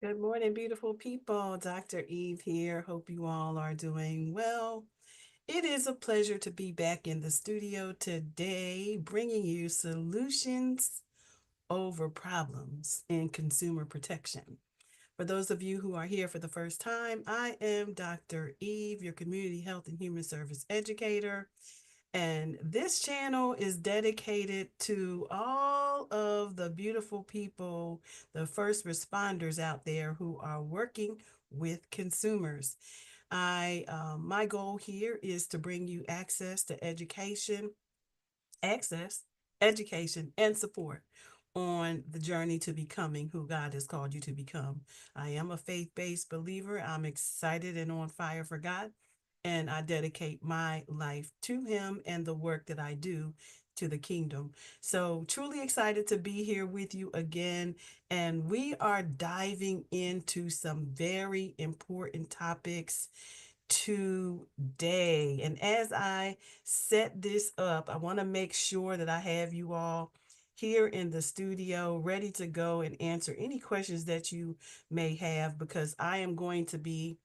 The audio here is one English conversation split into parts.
Good morning, beautiful people. Dr. Eve here. Hope you all are doing well. It is a pleasure to be back in the studio today, bringing you solutions over problems in consumer protection. For those of you who are here for the first time, I am Dr. Eve, your community health and human service educator. And this channel is dedicated to all of the beautiful people, the first responders out there who are working with consumers. My goal here is to bring you access, education, and support on the journey to becoming who God has called you to become. I am a faith-based believer. I'm excited and on fire for God, and I dedicate my life to Him and the work that I do to the kingdom. So, truly excited to be here with you again. And we are diving into some very important topics today. And as I set this up, I want to make sure that I have you all here in the studio ready to go and answer any questions that you may have, because I am going to be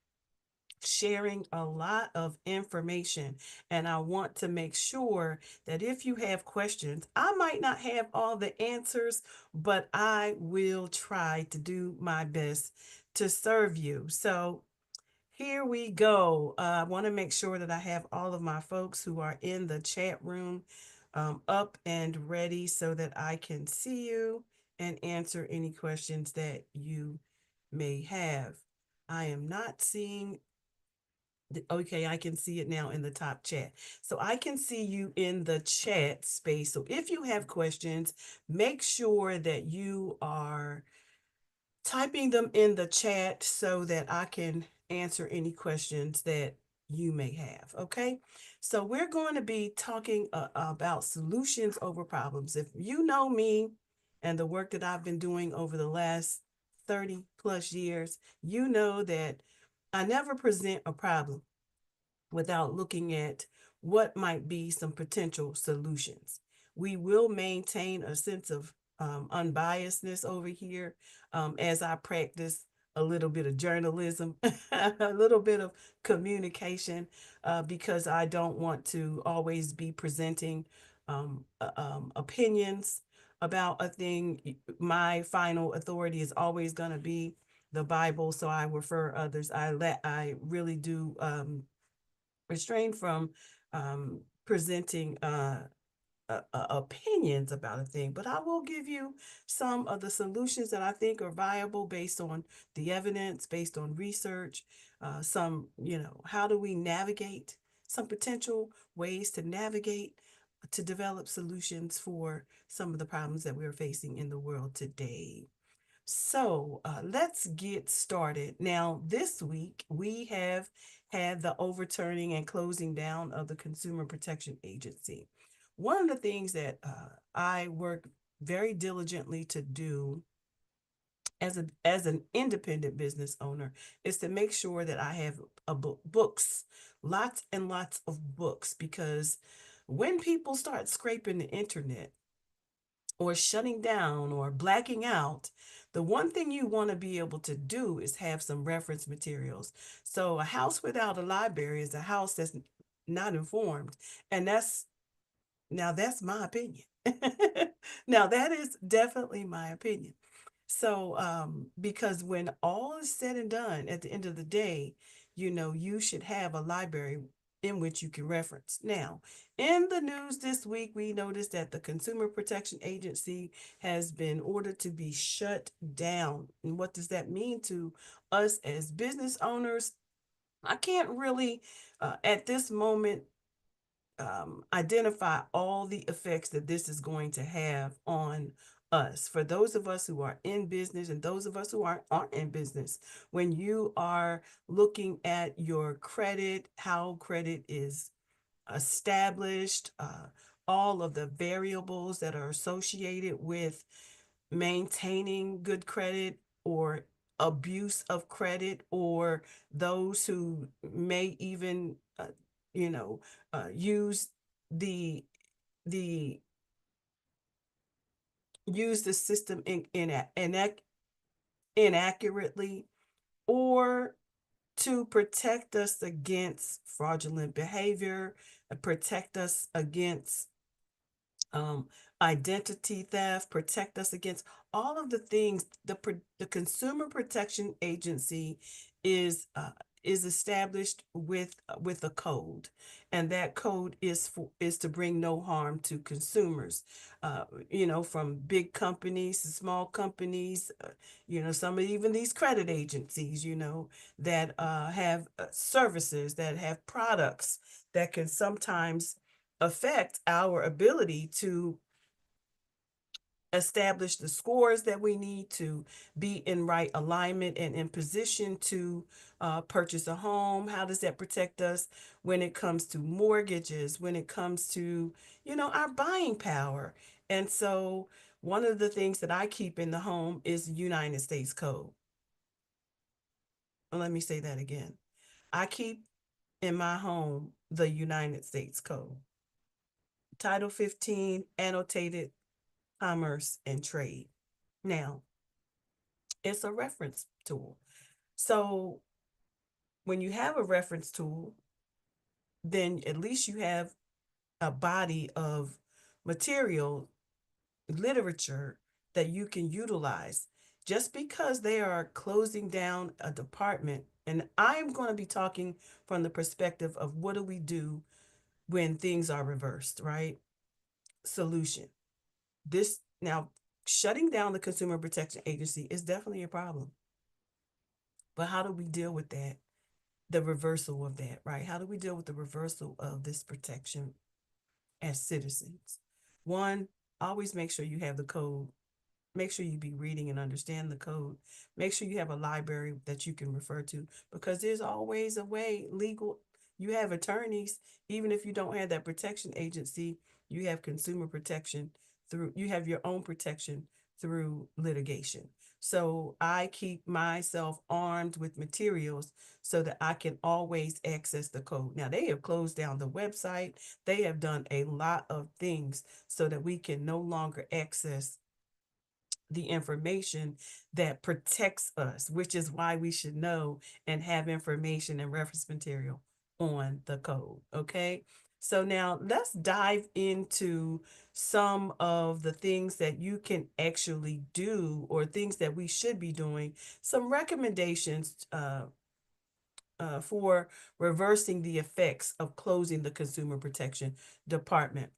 sharing a lot of information, and I want to make sure that if you have questions, I might not have all the answers, but I will try to do my best to serve you. So here we go. I want to make sure that I have all of my folks who are in the chat room up and ready so that I can see you and answer any questions that you may have. I am not seeing okay, I can see it now in the top chat. So I can see you in the chat space. So if you have questions, make sure that you are typing them in the chat so that I can answer any questions that you may have. Okay. So we're going to be talking about solutions over problems. If you know me and the work that I've been doing over the last 30 plus years, you know that I never present a problem without looking at what might be some potential solutions. We will maintain a sense of unbiasedness over here as I practice a little bit of journalism, a little bit of communication, because I don't want to always be presenting opinions about a thing. My final authority is always going to be the Bible, so I refer others. I really do restrained from presenting opinions about a thing, but I will give you some of the solutions that I think are viable based on the evidence, based on research. How do we navigate some potential ways to navigate to develop solutions for some of the problems that we're facing in the world today. So let's get started. Now, this week we have had the overturning and closing down of the Consumer Protection Agency. One of the things that I work very diligently to do as an independent business owner is to make sure that I have books, lots and lots of books, because when people start scraping the internet, or shutting down or blacking out, the one thing you want to be able to do is have some reference materials. So a house without a library is a house that's not informed. And that's my opinion. Now that is definitely my opinion. So, because when all is said and done at the end of the day, you should have a library in which you can reference. Now, in the news this week, we noticed that the Consumer Protection Agency has been ordered to be shut down. And what does that mean to us as business owners? I can't really, at this moment, identify all the effects that this is going to have on us. For those of us who are in business and those of us who aren't in business, when you are looking at your credit, how credit is established, all of the variables that are associated with maintaining good credit or abuse of credit, or those who may even use the the use the system inaccurately, or to protect us against fraudulent behavior, protect us against um, identity theft, protect us against all of the things. The Consumer Protection Agency is uh, is established with a code, and that code is to bring no harm to consumers. Uh, from big companies to small companies, some of even these credit agencies, that have services, that have products that can sometimes affect our ability to establish the scores that we need to be in right alignment and in position to purchase a home. How does that protect us when it comes to mortgages, when it comes to, our buying power? And so one of the things that I keep in the home is the United States Code. Let me say that again. I keep in my home the United States Code. Title 15, annotated commerce and trade. Now, it's a reference tool. So when you have a reference tool, then at least you have a body of material, literature that you can utilize. Just because they are closing down a department, and I'm going to be talking from the perspective of what do we do when things are reversed, right? Solution. This now, shutting down the Consumer Protection Agency is definitely a problem. But how do we deal with that? The reversal of that, right? How do we deal with the reversal of this protection as citizens? One, always make sure you have the code. Make sure you be reading and understand the code. Make sure you have a library that you can refer to, because there's always a way legal. You have attorneys, even if you don't have that protection agency, you have consumer protection you have your own protection through litigation. So I keep myself armed with materials so that I can always access the code. Now, they have closed down the website. They have done a lot of things so that we can no longer access the information that protects us, which is why we should know and have information and reference material on the code. Okay. So now let's dive into some of the things that you can actually do, or things that we should be doing, some recommendations for reversing the effects of closing the Consumer Protection Department.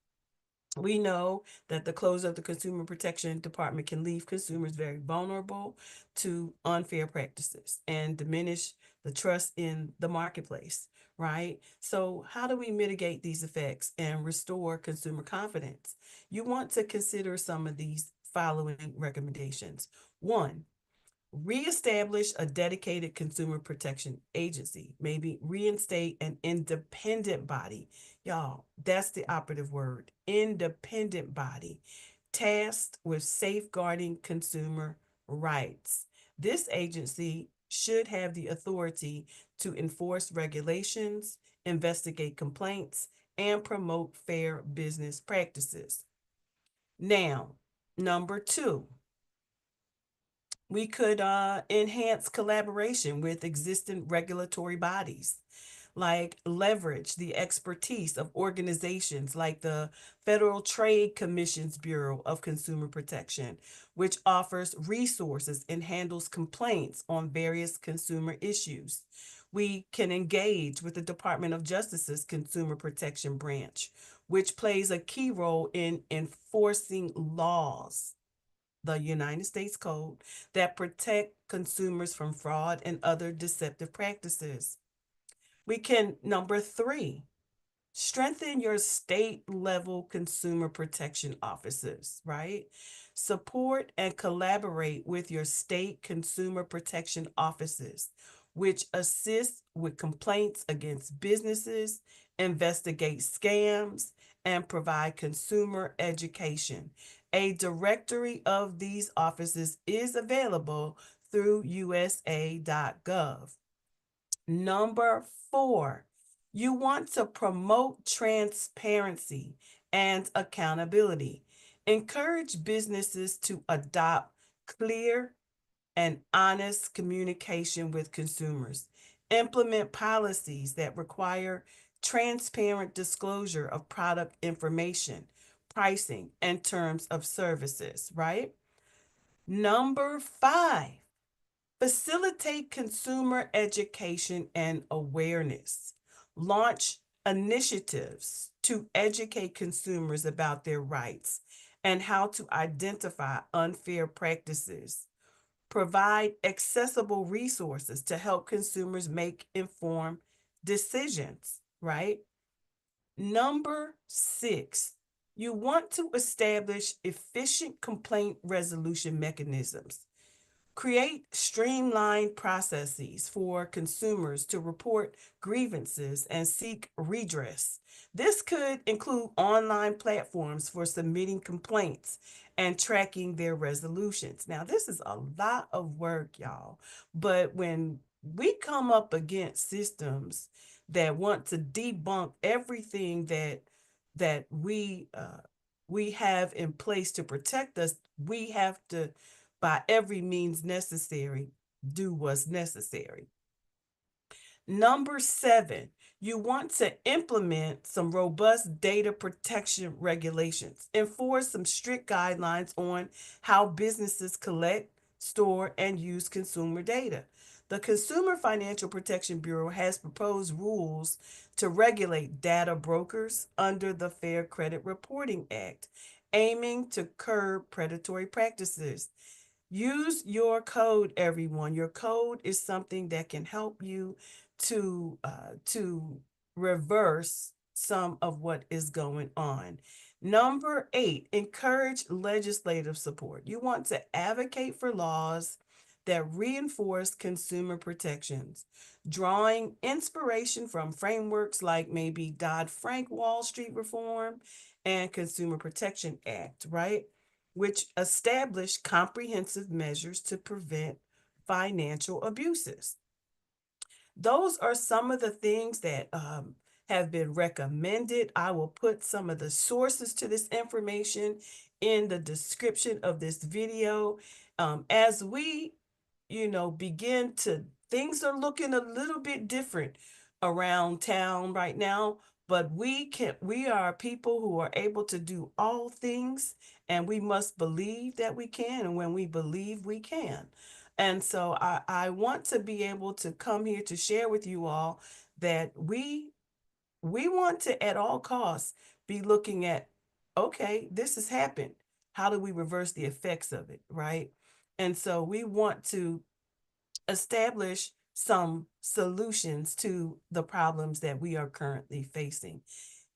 We know that the close of the Consumer Protection Department can leave consumers very vulnerable to unfair practices and diminish the trust in the marketplace, right? So, how do we mitigate these effects and restore consumer confidence? You want to consider some of these following recommendations. One, reestablish a dedicated consumer protection agency, maybe reinstate an independent body. Y'all, that's the operative word, independent body, tasked with safeguarding consumer rights. This agency should have the authority to enforce regulations, investigate complaints, and promote fair business practices. Now, number two, we could enhance collaboration with existing regulatory bodies, like leverage the expertise of organizations like the Federal Trade Commission's Bureau of Consumer Protection, which offers resources and handles complaints on various consumer issues. We can engage with the Department of Justice's Consumer Protection Branch, which plays a key role in enforcing laws, the United States Code, that protect consumers from fraud and other deceptive practices. We can, number three, strengthen your state level consumer protection officers, right? Support and collaborate with your state consumer protection offices, which assist with complaints against businesses, investigate scams, and provide consumer education. A directory of these offices is available through USA.gov. Number four, you want to promote transparency and accountability. Encourage businesses to adopt clear and honest communication with consumers. Implement policies that require transparent disclosure of product information, pricing, and terms of services, right? Number five, facilitate consumer education and awareness. Launch initiatives to educate consumers about their rights and how to identify unfair practices. Provide accessible resources to help consumers make informed decisions, right? Number six, you want to establish efficient complaint resolution mechanisms. Create streamlined processes for consumers to report grievances and seek redress. This could include online platforms for submitting complaints and tracking their resolutions. Now, this is a lot of work, y'all, but when we come up against systems that want to debunk everything that we have in place to protect us, we have to, by every means necessary, do what's necessary. Number seven, you want to implement some robust data protection regulations, enforce some strict guidelines on how businesses collect, store, and use consumer data. The Consumer Financial Protection Bureau has proposed rules to regulate data brokers under the Fair Credit Reporting Act, aiming to curb predatory practices. Use your code, everyone. Your code is something that can help you to reverse some of what is going on. Number eight, encourage legislative support. You want to advocate for laws that reinforce consumer protections, drawing inspiration from frameworks like maybe Dodd-Frank Wall Street Reform and Consumer Protection Act, right? Which establish comprehensive measures to prevent financial abuses. Those are some of the things that have been recommended. I will put some of the sources to this information in the description of this video. As we, begin to, things are looking a little bit different around town right now, but we are people who are able to do all things, and we must believe that we can. And when we believe, we can. And so I want to be able to come here to share with you all that we want to at all costs be looking at, okay, this has happened. How do we reverse the effects of it, right? And so we want to establish some solutions to the problems that we are currently facing.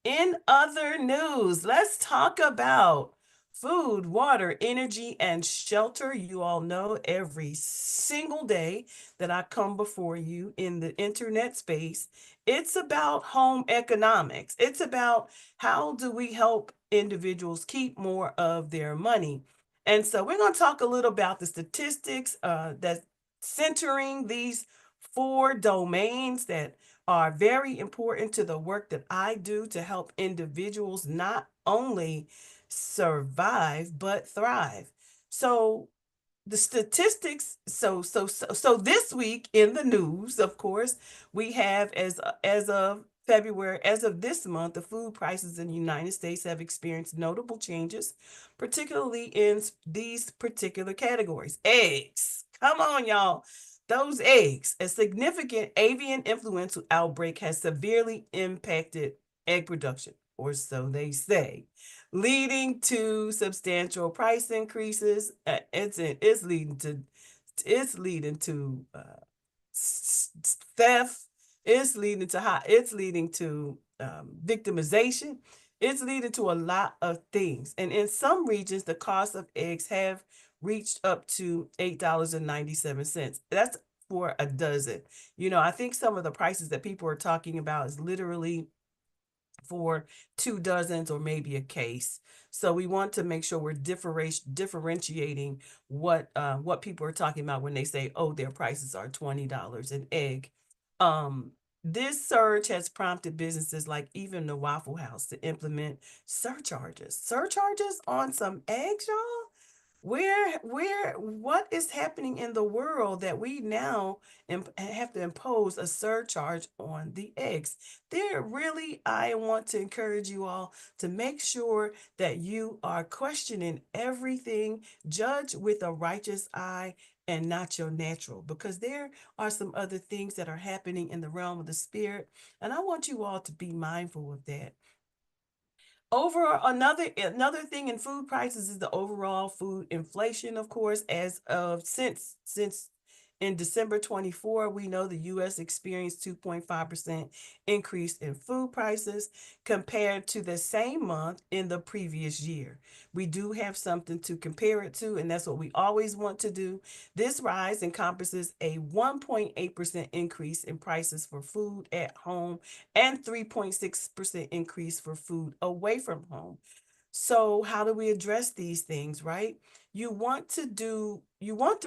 In other news, let's talk about food, water, energy, and shelter. You all know every single day that I come before you in the internet space, it's about home economics. It's about how do we help individuals keep more of their money. And so we're going to talk a little about the statistics that's centering these four domains that are very important to the work that I do to help individuals not only survive but thrive. So the statistics, so this week in the news, of course, we have as of February, as of this month, the food prices in the United States have experienced notable changes, particularly in these particular categories. Eggs. Come on, y'all. Those eggs. A significant avian influenza outbreak has severely impacted egg production, or so they say, leading to substantial price increases. It's leading to theft. It's leading to victimization. It's leading to a lot of things. And in some regions, the cost of eggs have reached up to $8.97. That's for a dozen. I think some of the prices that people are talking about is literally for 2 dozens or maybe a case. So we want to make sure we're differentiating what people are talking about when they say, oh, their prices are $20 an egg. Um, this surge has prompted businesses like even the Waffle House to implement surcharges. Surcharges on some eggs, y'all? what is happening in the world that we now have to impose a surcharge on the eggs? There really, I want to encourage you all to make sure that you are questioning everything, judge with a righteous eye and not your natural, because there are some other things that are happening in the realm of the spirit, and I want you all to be mindful of that. Over another thing in food prices is the overall food inflation, of course, as of since in December 24, we know the US experienced 2.5% increase in food prices compared to the same month in the previous year. We do have something to compare it to, and that's what we always want to do. This rise encompasses a 1.8% increase in prices for food at home and 3.6% increase for food away from home. So, how do we address these things, right? You want to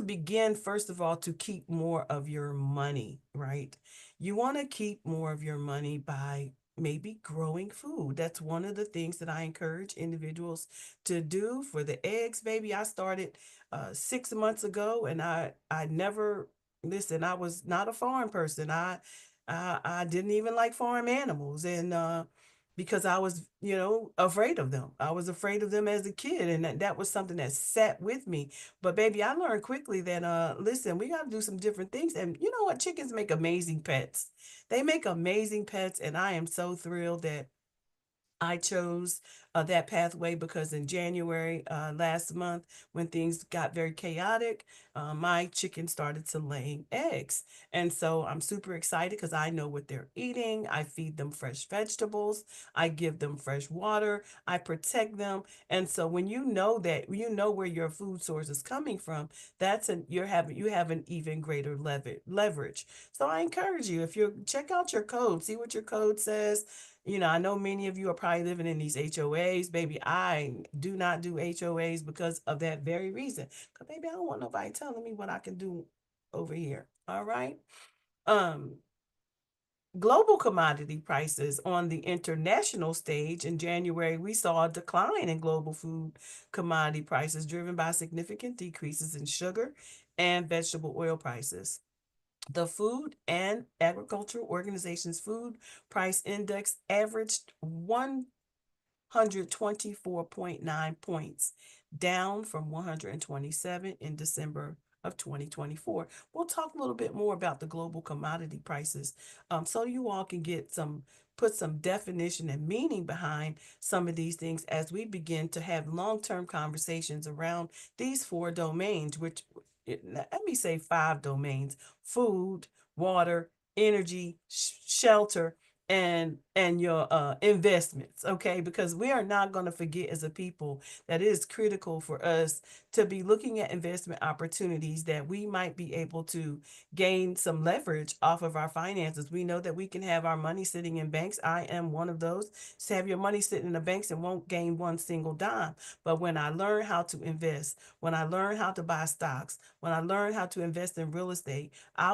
begin, first of all, to keep more of your money, right? You want to keep more of your money by maybe growing food. That's one of the things that I encourage individuals to do. For the eggs, baby, I started 6 months ago, and I never, listen, I was not a farm person. I didn't even like farm animals, and because I was, afraid of them. I was afraid of them as a kid, and that was something that sat with me. But baby, I learned quickly that listen, we got to do some different things. And you know what? Chickens make amazing pets. They make amazing pets, and I am so thrilled that I chose that pathway, because in January last month, when things got very chaotic, my chicken started to laying eggs. And so I'm super excited because I know what they're eating. I feed them fresh vegetables. I give them fresh water. I protect them. And so when you know that, you know where your food source is coming from, you have an even greater leverage. So I encourage you, if you check out your code, see what your code says. I know many of you are probably living in these HOAs. Baby, I do not do HOAs because of that very reason. Because, baby, I don't want nobody telling me what I can do over here. All right. Um, Global commodity prices on the international stage in January, we saw a decline in global food commodity prices driven by significant decreases in sugar and vegetable oil prices. The Food and Agricultural Organization's food price index averaged 124.9 points, down from 127 in December of 2024. We'll talk a little bit more about the global commodity prices, so you all can put some definition and meaning behind some of these things as we begin to have long-term conversations around these four domains, which, let me say, five domains: food, water, energy, shelter, and your investments. Okay, because we are not going to forget as a people that it is critical for us to be looking at investment opportunities that we might be able to gain some leverage off of our finances. We know that we can have our money sitting in banks. I am one of those. So have your money sitting in the banks and won't gain one single dime. But when I learn how to invest, when I learn how to buy stocks, when I learn how to invest in real estate, I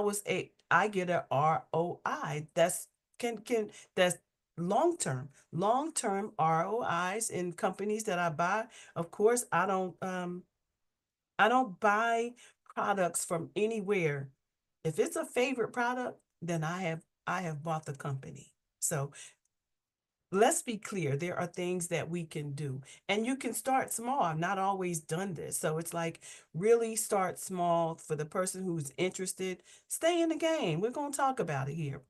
get a ROI. That's long term ROIs in companies that I buy. Of course, I don't buy products from anywhere. If it's a favorite product, then I have bought the company. So let's be clear, there are things that we can do, and you can start small. I've not always done this, so it's like, really start small. For the person who's interested, stay in the game. We're going to talk about it here.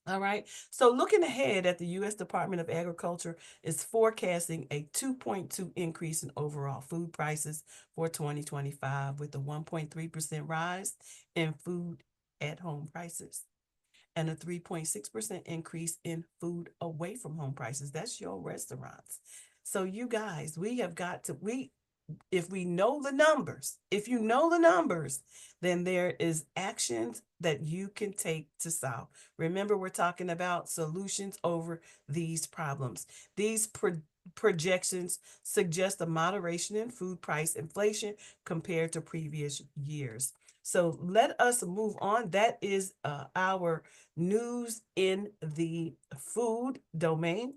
All right. So looking ahead, at the U.S. Department of Agriculture is forecasting a 2.2 increase in overall food prices for 2025, with a 1.3% rise in food at home prices and a 3.6% increase in food away from home prices. That's your restaurants. So you guys, we have got to we if we know the numbers, if you know the numbers, then there is actions that you can take to solve. Remember, we're talking about solutions over these problems. These projections suggest a moderation in food price inflation compared to previous years. So let us move on. That is our news in the food domain.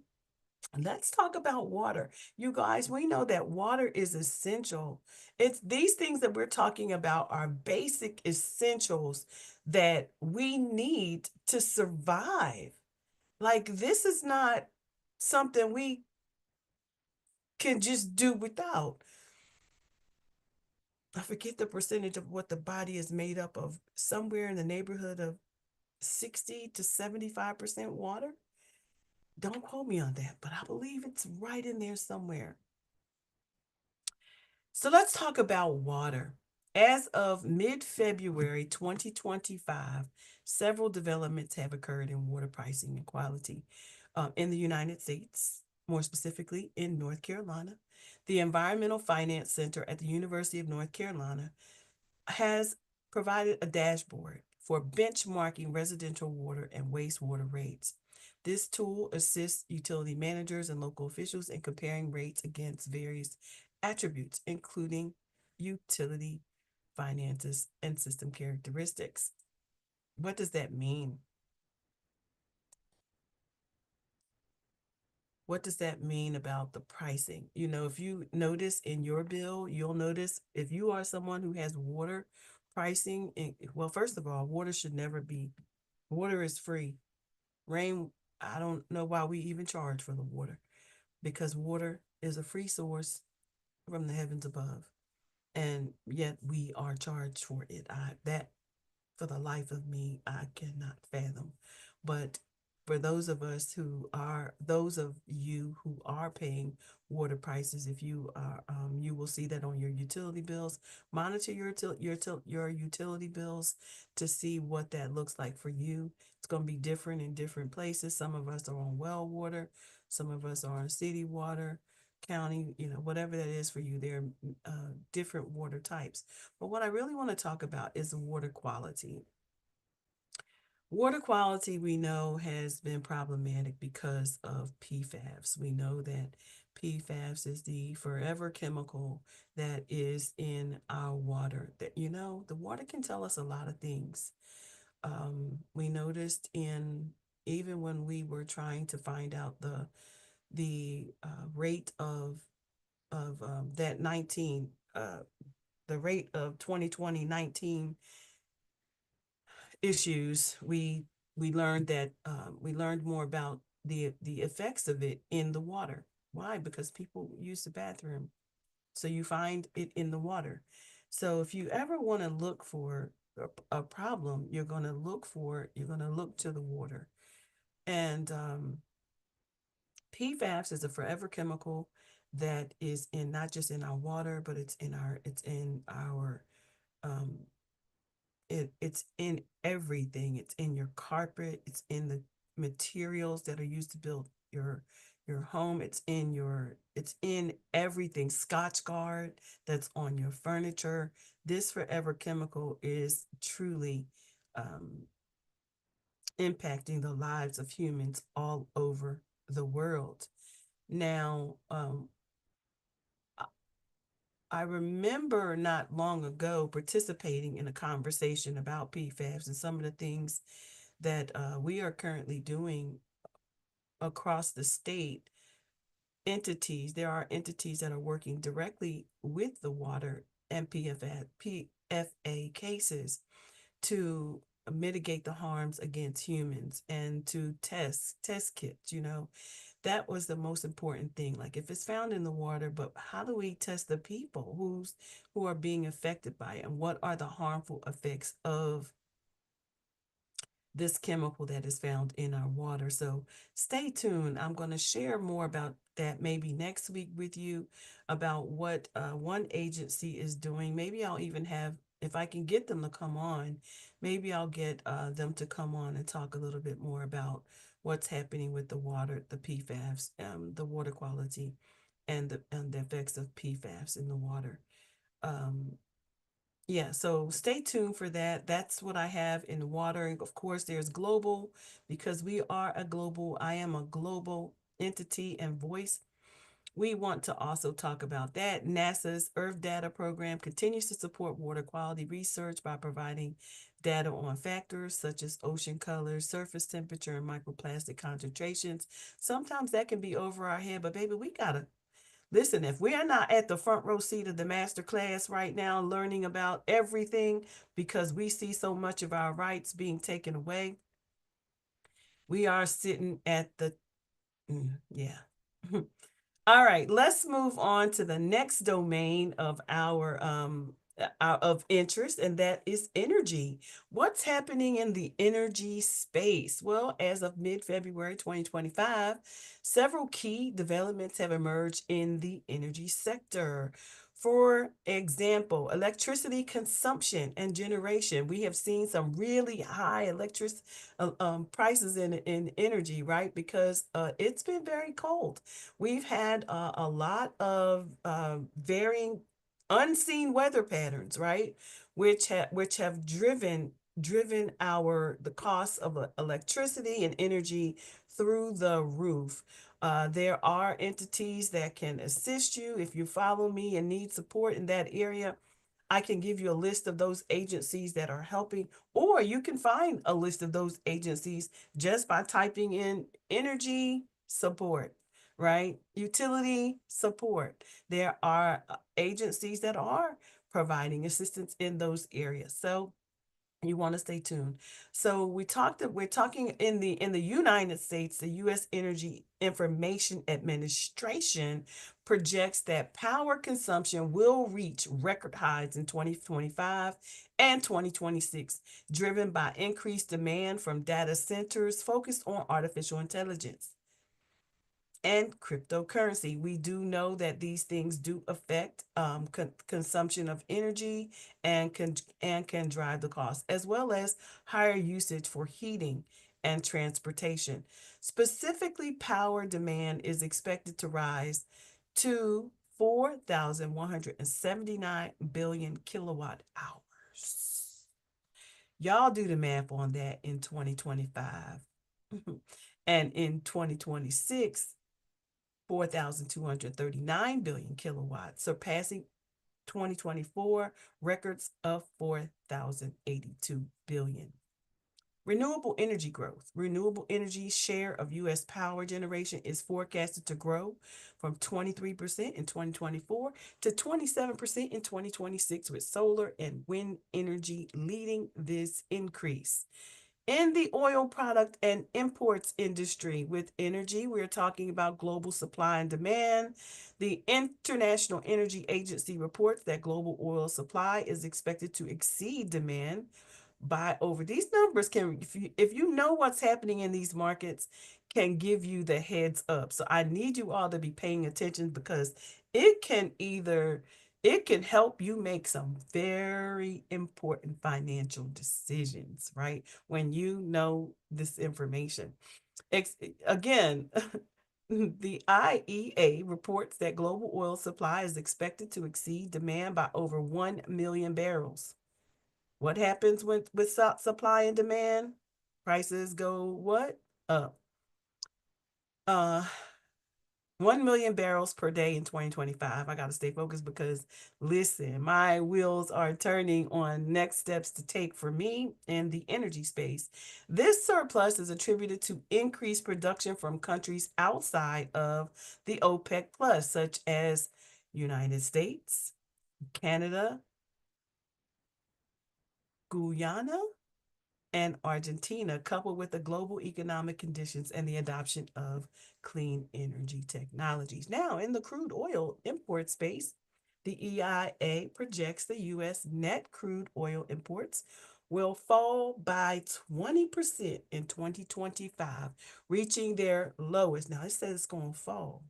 Let's talk about water. You guys, we know that water is essential. It's these things that we're talking about are basic essentials that we need to survive. Like, this is not something we can just do without. I forget the percentage of what the body is made up of, somewhere in the neighborhood of 60 to 75% water. Don't quote me on that, but I believe it's right in there somewhere. So let's talk about water. As of mid February 2025, several developments have occurred in water pricing and quality in the United States, more specifically in North Carolina. The Environmental Finance Center at the University of North Carolina has provided a dashboard for benchmarking residential water and wastewater rates. This tool assists utility managers and local officials in comparing rates against various attributes, including utility finances and system characteristics. What does that mean? What does that mean about the pricing? You know, if you notice in your bill, you'll notice if you are someone who has water pricing, well, first of all, water should never be, water is free. Rain, I don't know why we even charge for the water, because water is a free source from the heavens above. And yet we are charged for it. That for the life of me, I cannot fathom. But for those of us who are, those of you who are paying water prices, if you are, you will see that on your utility bills. Monitor your utility bills to see what that looks like for you. It's going to be different in different places. Some of us are on well water, some of us are on city water, county, whatever that is for you. There are different water types. But what I really want to talk about is the water quality. Water quality, we know, has been problematic because of PFAS. We know that PFAS is the forever chemical that is in our water. That, the water can tell us a lot of things. We noticed in, even when we were trying to find out the rate of that 19 the rate of 2020-19 issues, we learned that we learned more about the effects of it in the water. Why? Because people use the bathroom, so you find it in the water. So if you ever want to look for a problem, you're going to look to the water. And PFAS is a forever chemical that is in, not just in our water, but it's in our um, it's in everything. It's in your carpet. It's in the materials that are used to build your home. It's in everything. Scotch guard that's on your furniture. This forever chemical is truly um, impacting the lives of humans all over the world. Now, I remember not long ago participating in a conversation about PFAS and some of the things that we are currently doing across the state. Entities, there are entities that are working directly with the water and PFA cases to mitigate the harms against humans and to test kits. That was the most important thing. Like, if it's found in the water, but how do we test the people who are being affected by it, and what are the harmful effects of this chemical that is found in our water? So stay tuned. I'm going to share more about that maybe next week with you, about what one agency is doing. Maybe I'll even have, if I can get them to come on, maybe I'll get them to come on and talk a little bit more about what's happening with the water, the PFAS, the water quality, and the effects of PFAS in the water. Um, yeah, so stay tuned for that. That's what I have in water. And of course, there's global, because I am a global entity and voice. We want to also talk about that. NASA's Earth Data Program continues to support water quality research by providing Data on factors such as ocean color, surface temperature, and microplastic concentrations. Sometimes that can be over our head, but baby, we gotta listen. If we are not at the front row seat of the master class right now, learning about everything because we see so much of our rights being taken away, we are sitting at the, yeah. All right, let's move on to the next domain of our of interest, and that is energy. What's happening in the energy space? Well, as of mid-February 2025, several key developments have emerged in the energy sector. For example, electricity consumption and generation. We have seen some really high electric prices in energy, right? Because it's been very cold. We've had a lot of varying unseen weather patterns, right? Which have driven our the cost of electricity and energy through the roof. There are entities that can assist you if you follow me and need support in that area. I can give you a list of those agencies that are helping, or you can find a list of those agencies just by typing in energy support, right? Utility support. There are agencies that are providing assistance in those areas. So you want to stay tuned. So we're talking in the United States, the US Energy Information Administration projects that power consumption will reach record highs in 2025 and 2026, driven by increased demand from data centers focused on artificial intelligence and cryptocurrency. We do know that these things do affect consumption of energy and can drive the cost, as well as higher usage for heating and transportation. Specifically, power demand is expected to rise to 4,179 billion kilowatt hours. Y'all do the math on that in 2025. And in 2026, 4,239 billion kilowatts, surpassing 2024 records of 4,082 billion. Renewable energy growth. Renewable energy share of U.S. power generation is forecasted to grow from 23% in 2024 to 27% in 2026, with solar and wind energy leading this increase. In the oil product and imports industry with energy, we're talking about global supply and demand. The International Energy Agency reports that global oil supply is expected to exceed demand by over. These numbers can, if you know what's happening in these markets, can give you the heads up. So I need you all to be paying attention, because it can either it can help you make some very important financial decisions, right? When you know this information. Again, the IEA reports that global oil supply is expected to exceed demand by over 1 million barrels. What happens with supply and demand? Prices go what? Up. Uh, 1 million barrels per day in 2025. I got to stay focused because, listen, my wheels are turning on next steps to take for me in the energy space. This surplus is attributed to increased production from countries outside of the OPEC plus, such as United States, Canada, Guyana, and Argentina, coupled with the global economic conditions and the adoption of clean energy technologies. Now, in the crude oil import space, the EIA projects the U.S. net crude oil imports will fall by 20% in 2025, reaching their lowest. Now, it says it's going to fall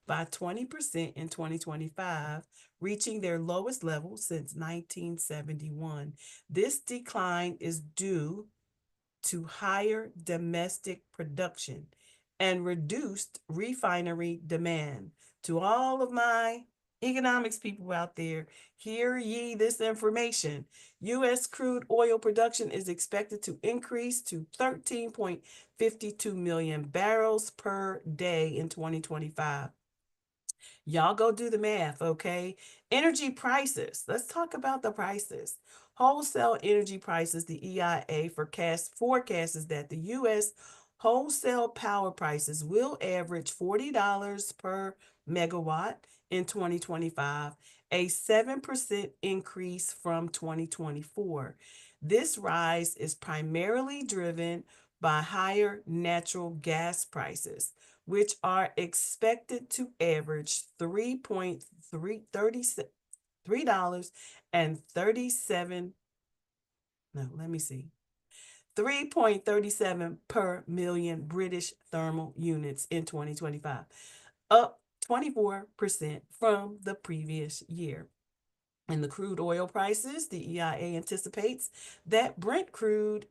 by 20% in 2025, reaching their lowest level since 1971. This decline is due to higher domestic production and reduced refinery demand. To all of my economics people out there, hear ye this information. U.S. crude oil production is expected to increase to 13.52 million barrels per day in 2025. Y'all go do the math, okay? Energy prices. Let's talk about the prices. Wholesale energy prices, the EIA forecasts that the U.S. wholesale power prices will average $40 per megawatt in 2025, a 7% increase from 2024. This rise is primarily driven by higher natural gas prices, which are expected to average $3.37 and 37 no let me see 3.37 per million British thermal units in 2025, up 24% from the previous year. In the crude oil prices, the EIA anticipates that Brent crude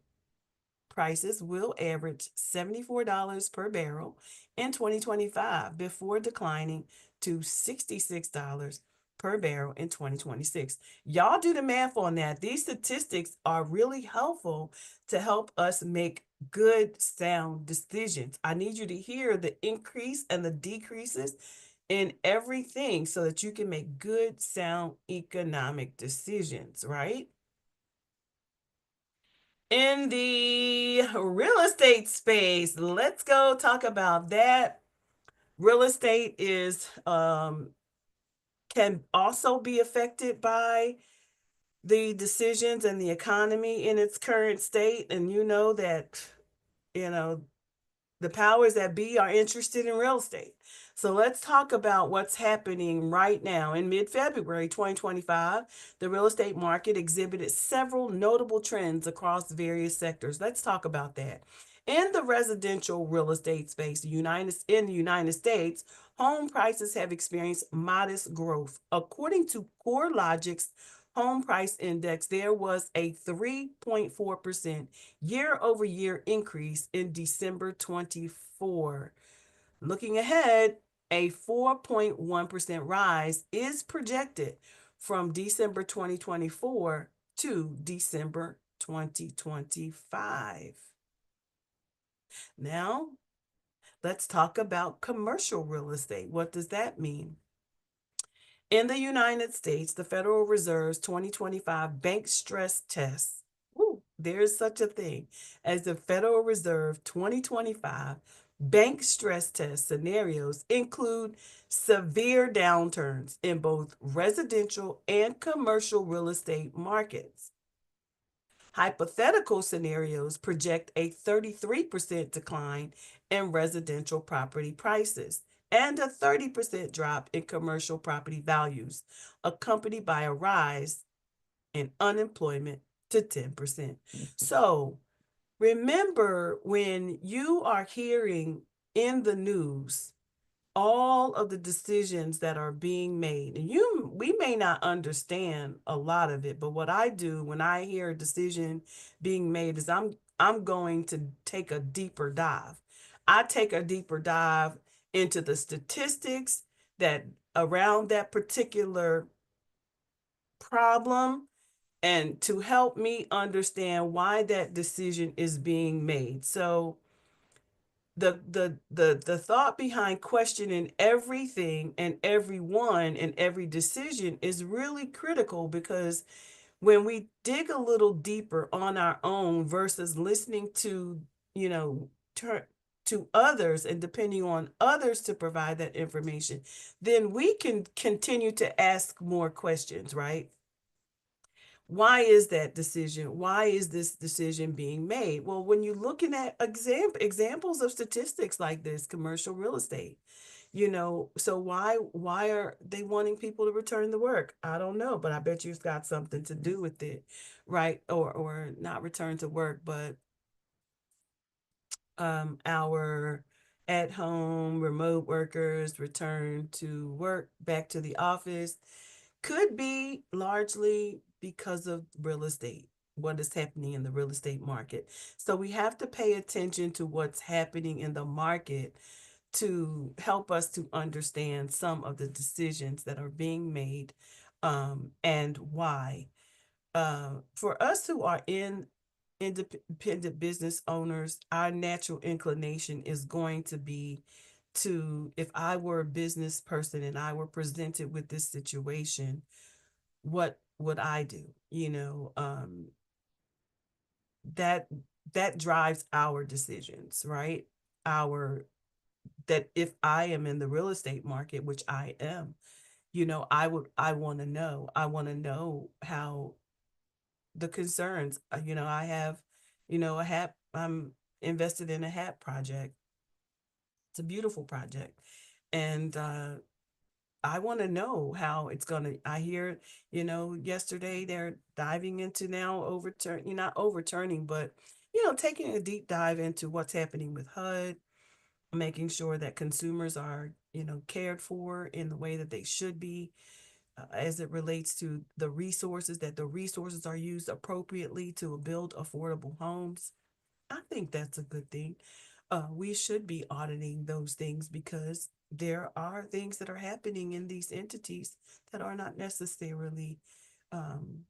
prices will average $74 per barrel in 2025 before declining to $66 per barrel in 2026. Y'all do the math on that. These statistics are really helpful to help us make good, sound decisions. I need you to hear the increase and the decreases in everything so that you can make good, sound economic decisions, right? In the real estate space, let's go talk about that. Real estate is can also be affected by the decisions and the economy in its current state, and you know that you know the powers that be are interested in real estate. So let's talk about what's happening right now. In mid February 2025, the real estate market exhibited several notable trends across various sectors. Let's talk about that. In the residential real estate space, in the United States, home prices have experienced modest growth. According to CoreLogic's home price index, there was a 3.4% year over year increase in December 24. Looking ahead, a 4.1% rise is projected from December 2024 to December 2025. Now, let's talk about commercial real estate. What does that mean? In the United States, the Federal Reserve's 2025 bank stress test, there's such a thing as the Federal Reserve 2025 bank stress test scenarios include severe downturns in both residential and commercial real estate markets. Hypothetical scenarios project a 33% decline in residential property prices and a 30% drop in commercial property values, accompanied by a rise in unemployment to 10%. So remember, when you are hearing in the news all of the decisions that are being made, and we may not understand a lot of it, but what I do when I hear a decision being made is I'm going to take a deeper dive. I take a deeper dive into the statistics that around that particular problem, and to help me understand why that decision is being made. So the thought behind questioning everything and everyone and every decision is really critical, because when we dig a little deeper on our own versus listening to you know to others and depending on others to provide that information, then we can continue to ask more questions, right? Why is that decision? Why is this decision being made? Well, when you're looking at examples of statistics like this, commercial real estate, so why are they wanting people to return to work? I don't know, but I bet you it's got something to do with it, right? Or not return to work, but our at home remote workers return to work back to the office could be largely because of real estate, what is happening in the real estate market. So we have to pay attention to what's happening in the market to help us to understand some of the decisions that are being made, and why. For us who are independent business owners, our natural inclination is going to be to, if I were a business person and I were presented with this situation, what what I do. That that drives our decisions, right? Our That if I am in the real estate market, which I am, I want to know. I want to know how the concerns. I have, a hat. I'm invested in a hat project. It's a beautiful project, and I want to know how it's gonna. I hear, yesterday they're diving into now overturn. You're not overturning, but taking a deep dive into what's happening with HUD, making sure that consumers are, cared for in the way that they should be, as it relates to the resources, that the resources are used appropriately to build affordable homes. I think that's a good thing. We should be auditing those things because there are things that are happening in these entities that are not necessarily um,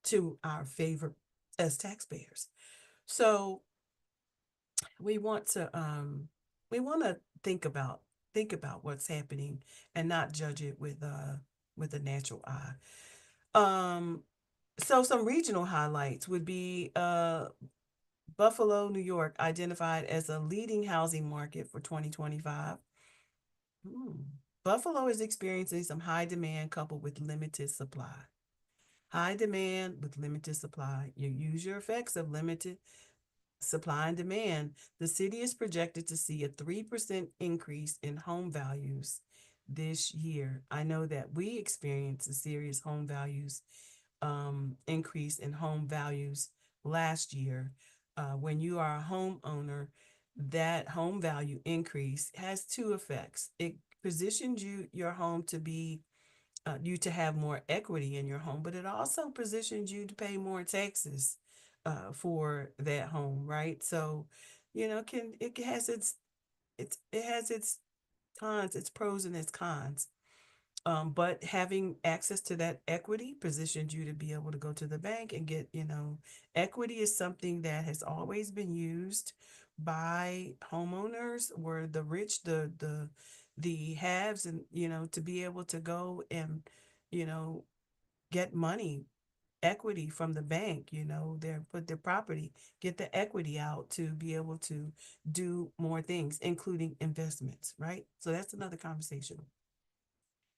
to our favor as taxpayers. So we want to think about what's happening and not judge it with a natural eye. Um, so some regional highlights would be Buffalo, New York, identified as a leading housing market for 2025. Hmm. Buffalo is experiencing some high demand coupled with limited supply. High demand with limited supply. You use your effects of limited supply and demand. The city is projected to see a 3% increase in home values this year. I know that we experienced a serious home values increase in home values last year. When you are a homeowner, that home value increase has two effects. It positions your home to be you to have more equity in your home, but it also positions you to pay more taxes for that home, right? So, can it has its cons, its pros and its cons. But having access to that equity positions you to be able to go to the bank and get, equity is something that has always been used by homeowners, where the rich, the haves, and to be able to go and, you know, get money, equity from the bank, their put their property, get the equity out to be able to do more things, including investments, right? So that's another conversation.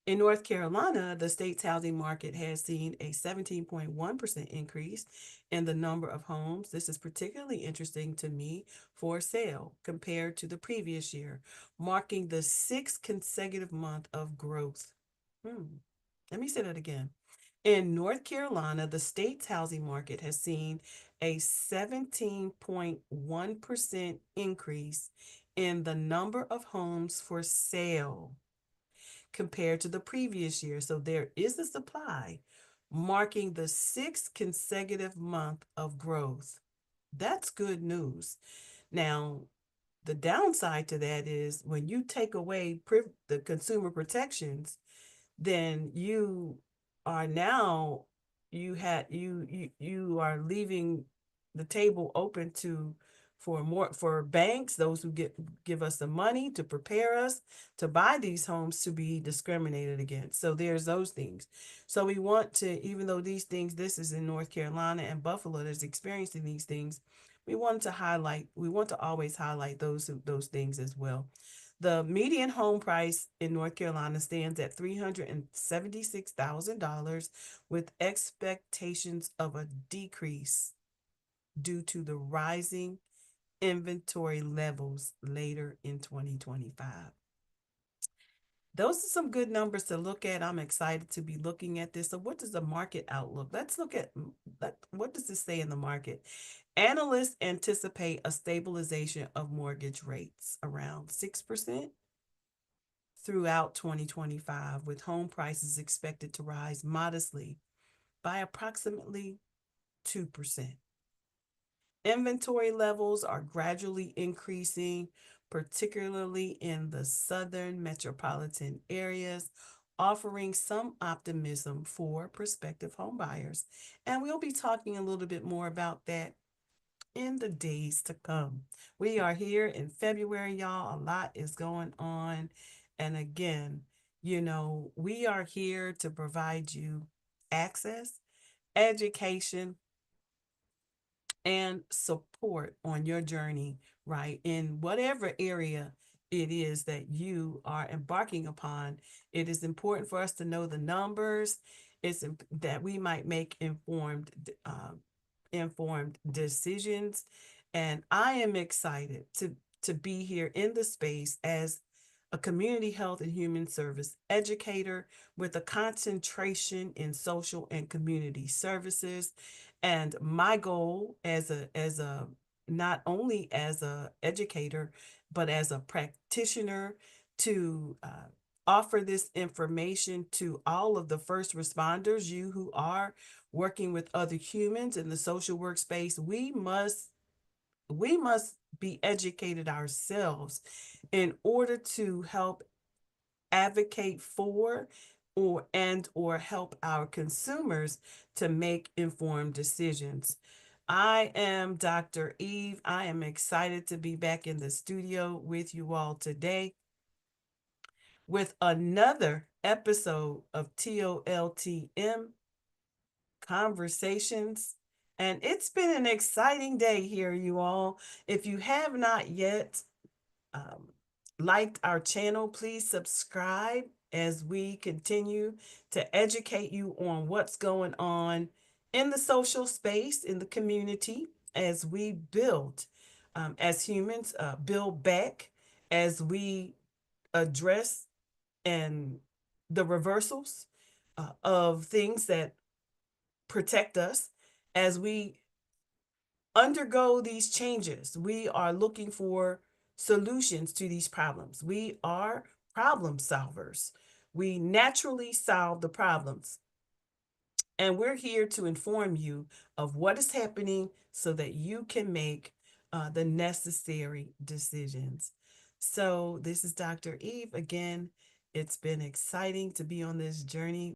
In North Carolina, the state's housing market has seen a 17.1% increase in the number of homes. This is particularly interesting to me for sale compared to the previous year, marking the sixth consecutive month of growth. Hmm. Let me say that again. In North Carolina, the state's housing market has seen a 17.1% increase in the number of homes for sale compared to the previous year. So there is a supply, marking the sixth consecutive month of growth. That's good news. Now, the downside to that is when you take away the consumer protections, then are now you are leaving the table open to for more for banks, those who give us the money to prepare us to buy these homes, to be discriminated against. So there's those things. So we want to, even though these things, this is in North Carolina and Buffalo that's experiencing these things, we want to always highlight those things as well. The median home price in North Carolina stands at $376,000, with expectations of a decrease due to the rising inventory levels later in 2025. Those are some good numbers to look at. I'm excited to be looking at this. So, what does the market outlook? Let's look at what does this say in the market? Analysts anticipate a stabilization of mortgage rates around 6% throughout 2025, with home prices expected to rise modestly by approximately 2%. Inventory levels are gradually increasing, particularly in the southern metropolitan areas, offering some optimism for prospective home buyers. And we'll be talking a little bit more about that in the days to come. We are here in February, y'all. A lot is going on. And again, we are here to provide you access. education, and support on your journey, right? In whatever area it is that you are embarking upon, it is important for us to know the numbers. That we might make informed decisions. And I am excited to be here in the space as a community health and human service educator with a concentration in social and community services. And my goal as a not only as a educator, but as a practitioner to offer this information to all of the first responders, you who are working with other humans in the social workspace. We must be educated ourselves in order to help advocate for or help our consumers to make informed decisions. I am Dr. Eve. I am excited to be back in the studio with you all today with another episode of TOLTM Conversations. And it's been an exciting day here, you all. If you have not yet um, liked our channel, please subscribe as we continue to educate you on what's going on in the social space, in the community, as we build, as humans, build back, as we address and the reversals of things that protect us as we undergo these changes. We are looking for solutions to these problems. We are problem solvers. We naturally solve the problems. And we're here to inform you of what is happening so that you can make the necessary decisions. So, this is Dr. Eve. Again, it's been exciting to be on this journey